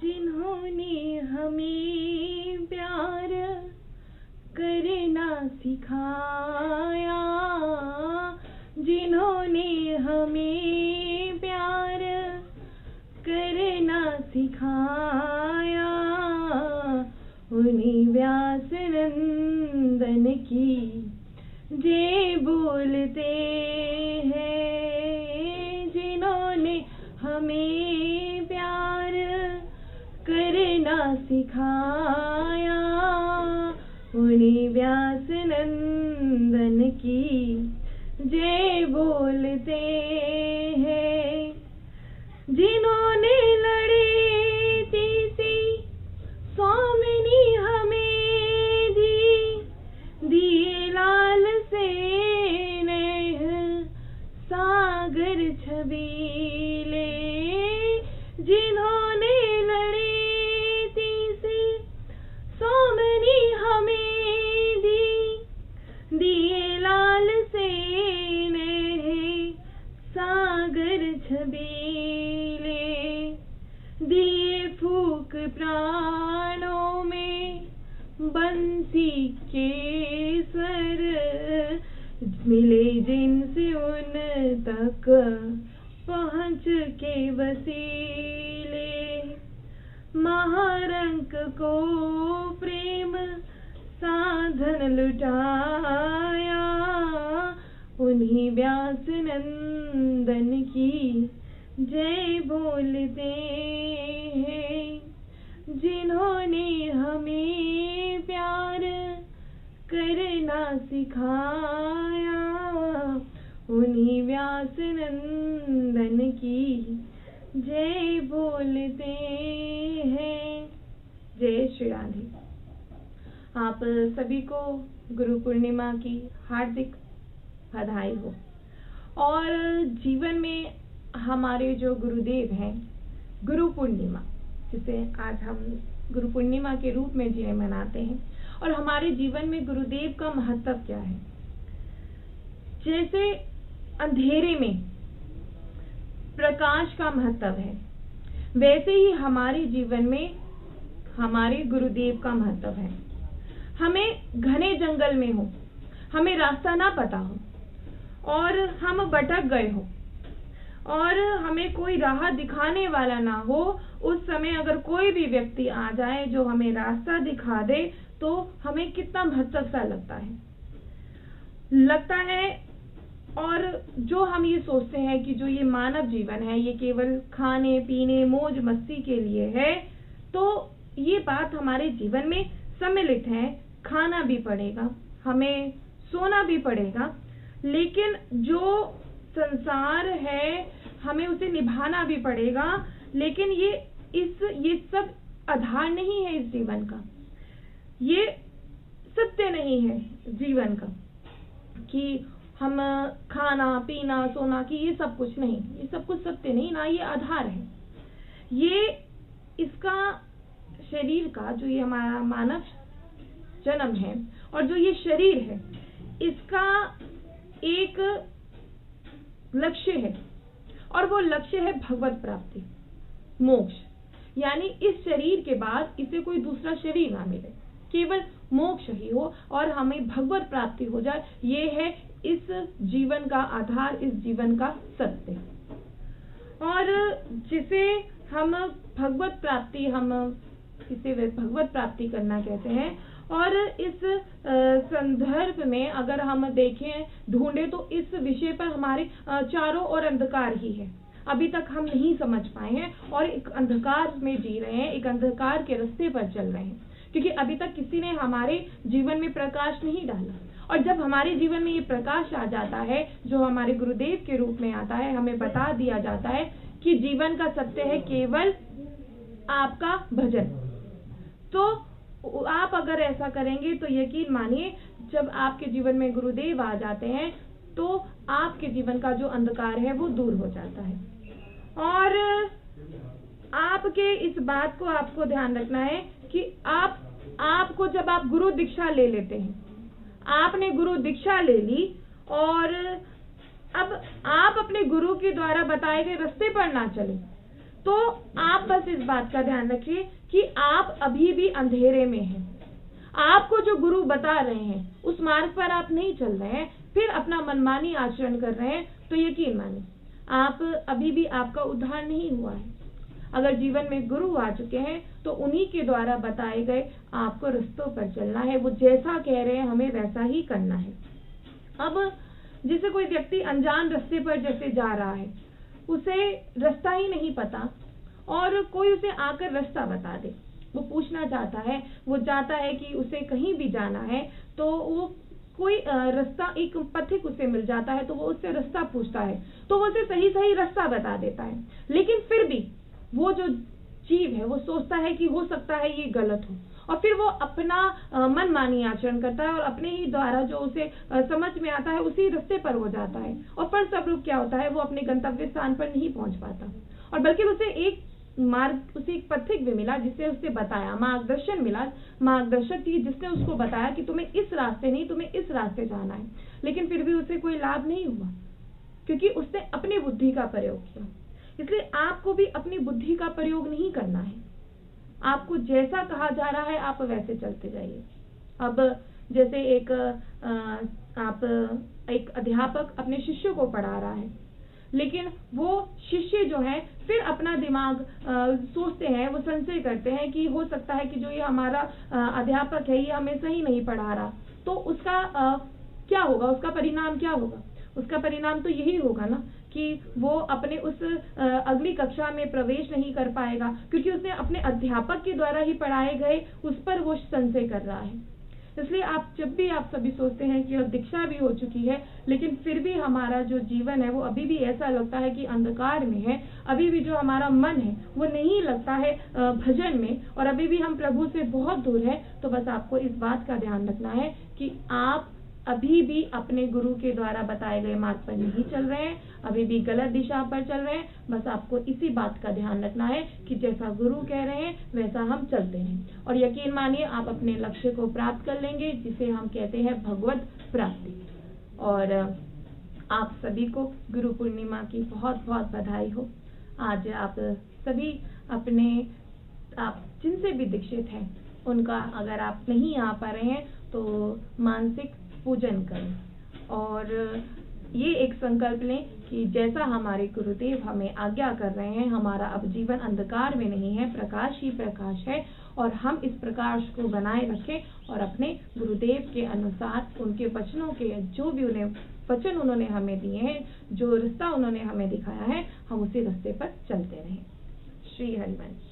जिन्होंने हमें प्यार करना सिखाया, जिन्होंने हमें प्यार करना सिखाया, उन्हीं व्यास नंदन की जय बोलते हैं। जिन्होंने हमें प्यार करना सिखाया, उन्हीं व्यास नंदन की जय बोलते हैं। जिन्होंने लड़ी तीसी स्वामिनी हमें दी, दिए लाल से नेह सागर छबीले। जिन्होंने लड़ी तीसी स्वामिनी हमें दी, दिए लाल से नेह सागर छबीले। दिए फूक प्राणों में बंसी के स्वर, मिले जिनसे उन तक पहुँच के वसीले। महारंक को प्रेम साधन लुटाया, उन्हीं व्यास नंदन की जय बोलते हैं। जिन्होंने हमें प्यार करना सिखाया, उन्हीं व्यास नंदन की जय बोलते हैं। जय श्री राधे। आप सभी को गुरु पूर्णिमा की हार्दिक बधाई हो। और जीवन में हमारे जो गुरुदेव हैं, गुरु पूर्णिमा जिसे आज हम गुरु पूर्णिमा के रूप में जिन्हें मनाते हैं, और हमारे जीवन में गुरुदेव का महत्व क्या है। जैसे अंधेरे में प्रकाश का महत्व है, वैसे ही हमारे जीवन में हमारे गुरुदेव का महत्व है। हमें घने जंगल में हो, हमें रास्ता ना पता हो और हम भटक गए हो और हमें कोई राह दिखाने वाला ना हो, उस समय अगर कोई भी व्यक्ति आ जाए जो हमें रास्ता दिखा दे, तो हमें कितना महत्व सा लगता है। और जो हम ये सोचते हैं कि जो ये मानव जीवन है ये केवल खाने पीने मौज मस्ती के लिए है, तो ये बात हमारे जीवन में सम्मिलित है। खाना भी पड़ेगा, हमें सोना भी पड़ेगा, लेकिन जो संसार है हमें उसे निभाना भी पड़ेगा। लेकिन ये सब आधार नहीं है इस जीवन का, ये सत्य नहीं है जीवन का कि हम खाना पीना सोना की ये सब कुछ नहीं, ये सब कुछ सत्य नहीं ना, ये आधार है। ये इसका शरीर का जो ये हमारा मानव जन्म है और जो ये शरीर है, इसका एक लक्ष्य है और वो लक्ष्य है भगवत प्राप्ति, मोक्ष। यानी इस शरीर के बाद इसे कोई दूसरा शरीर ना मिले, केवल मोक्ष ही हो और हमें भगवत प्राप्ति हो जाए। ये है इस जीवन का आधार, इस जीवन का सत्य। और जिसे हम भगवत प्राप्ति, हम इसे भगवत प्राप्ति करना कहते हैं। और इस संदर्भ में अगर हम देखें ढूंढे तो इस विषय पर हमारे चारों ओर अंधकार ही है। अभी तक हम नहीं समझ पाए हैं और एक अंधकार में जी रहे हैं, एक अंधकार के रास्ते पर चल रहे हैं, क्योंकि अभी तक किसी ने हमारे जीवन में प्रकाश नहीं डाला। और जब हमारे जीवन में ये प्रकाश आ जाता है, जो हमारे गुरुदेव के रूप में आता है, हमें बता दिया जाता है कि जीवन का सत्य है केवल आपका भजन। तो आप अगर ऐसा करेंगे तो यकीन मानिए, जब आपके जीवन में गुरुदेव आ जाते हैं तो आपके जीवन का जो अंधकार है वो दूर हो जाता है। और आपके इस बात को आपको ध्यान रखना है कि आपको जब आप गुरु दीक्षा ले लेते हैं, आपने गुरु दीक्षा ले ली और अब आप अपने गुरु के द्वारा बताए गए रास्ते पर ना चले, तो आप बस इस बात का ध्यान रखिए कि आप अभी भी अंधेरे में हैं। आपको जो गुरु बता रहे हैं उस मार्ग पर आप नहीं चल रहे हैं, फिर अपना मनमानी आचरण कर रहे हैं, तो यकीन मानिए आप अभी भी आपका उद्धार नहीं हुआ है। अगर जीवन में गुरु आ चुके हैं तो उन्हीं के द्वारा बताए गए आपको रास्तों पर चलना है। वो जैसा कह रहे हैं हमें वैसा ही करना है। अब जैसे कोई व्यक्ति अनजान रास्ते पर जैसे जा रहा है, उसे रास्ता ही नहीं पता और कोई उसे आकर रास्ता बता दे, वो पूछना चाहता है, वो चाहता है कि उसे कहीं भी जाना है, तो वो कोई रास्ता, एक पथिक उसे मिल जाता है, तो वो उससे रास्ता पूछता है, तो वो उसे सही सही रास्ता बता देता है। लेकिन फिर भी वो जो जीव है वो सोचता है कि हो सकता है ये गलत हो, और फिर वो अपना मनमानी आचरण करता है और अपने ही द्वारा जो उसे समझ में आता है उसी रास्ते पर वो जाता है, और फलस्वरूप क्या होता है, वो अपने गंतव्य स्थान पर नहीं पहुंच पाता, और बल्कि उसे एक मार्ग, उसे एक पथिक भी मिला जिससे उसे बताया, मार्गदर्शन मिला, मार्गदर्शक थी जिसने उसको बताया कि तुम्हें इस रास्ते नहीं, तुम्हें इस रास्ते जाना है। लेकिन फिर भी उसे कोई लाभ नहीं हुआ, क्योंकि उसने अपनी बुद्धि का प्रयोग किया। इसलिए आपको भी अपनी बुद्धि का प्रयोग नहीं करना है। आपको जैसा कहा जा रहा है आप वैसे चलते जाइए। अब जैसे एक अध्यापक अपने शिष्य को पढ़ा रहा है, लेकिन वो शिष्य जो है फिर अपना दिमाग सोचते हैं, वो संशय करते हैं कि हो सकता है कि जो ये हमारा अध्यापक है ये हमें सही नहीं पढ़ा रहा, तो उसका क्या होगा, उसका परिणाम क्या होगा? उसका परिणाम तो यही होगा ना कि वो अपने उस अगली कक्षा में प्रवेश नहीं कर पाएगा, क्योंकि उसने अपने अध्यापक के द्वारा ही पढ़ाए गए उस पर वो संशय कर रहा है। इसलिए जब भी आप सभी सोचते हैं कि अब दीक्षा भी हो चुकी है, लेकिन फिर भी हमारा जो जीवन है वो अभी भी ऐसा लगता है कि अंधकार में है, अभी भी जो हमारा मन है वो नहीं लगता है भजन में, और अभी भी हम प्रभु से बहुत दूर है, तो बस आपको इस बात का ध्यान रखना है कि आप अभी भी अपने गुरु के द्वारा बताए गए मार्ग पर नहीं चल रहे हैं, अभी भी गलत दिशा पर चल रहे हैं। बस आपको इसी बात का ध्यान रखना है कि जैसा गुरु कह रहे हैं वैसा हम चलते हैं, और यकीन मानिए आप अपने लक्ष्य को प्राप्त कर लेंगे, जिसे हम कहते हैं भगवत प्राप्ति। और आप सभी को गुरु पूर्णिमा की बहुत बहुत बधाई हो। आज आप सभी आप जिनसे भी दीक्षित हैं उनका, अगर आप नहीं आ पा रहे हैं तो मानसिक पूजन करें, और ये एक संकल्प लें कि जैसा हमारे गुरुदेव हमें आज्ञा कर रहे हैं, हमारा अब जीवन अंधकार में नहीं है, प्रकाश ही प्रकाश है, और हम इस प्रकाश को बनाए रखें और अपने गुरुदेव के अनुसार उनके वचनों के जो भी वचन उन्होंने हमें दिए हैं, जो रास्ता उन्होंने हमें दिखाया है, हम उसी रास्ते पर चलते रहें। श्री हरिवंश।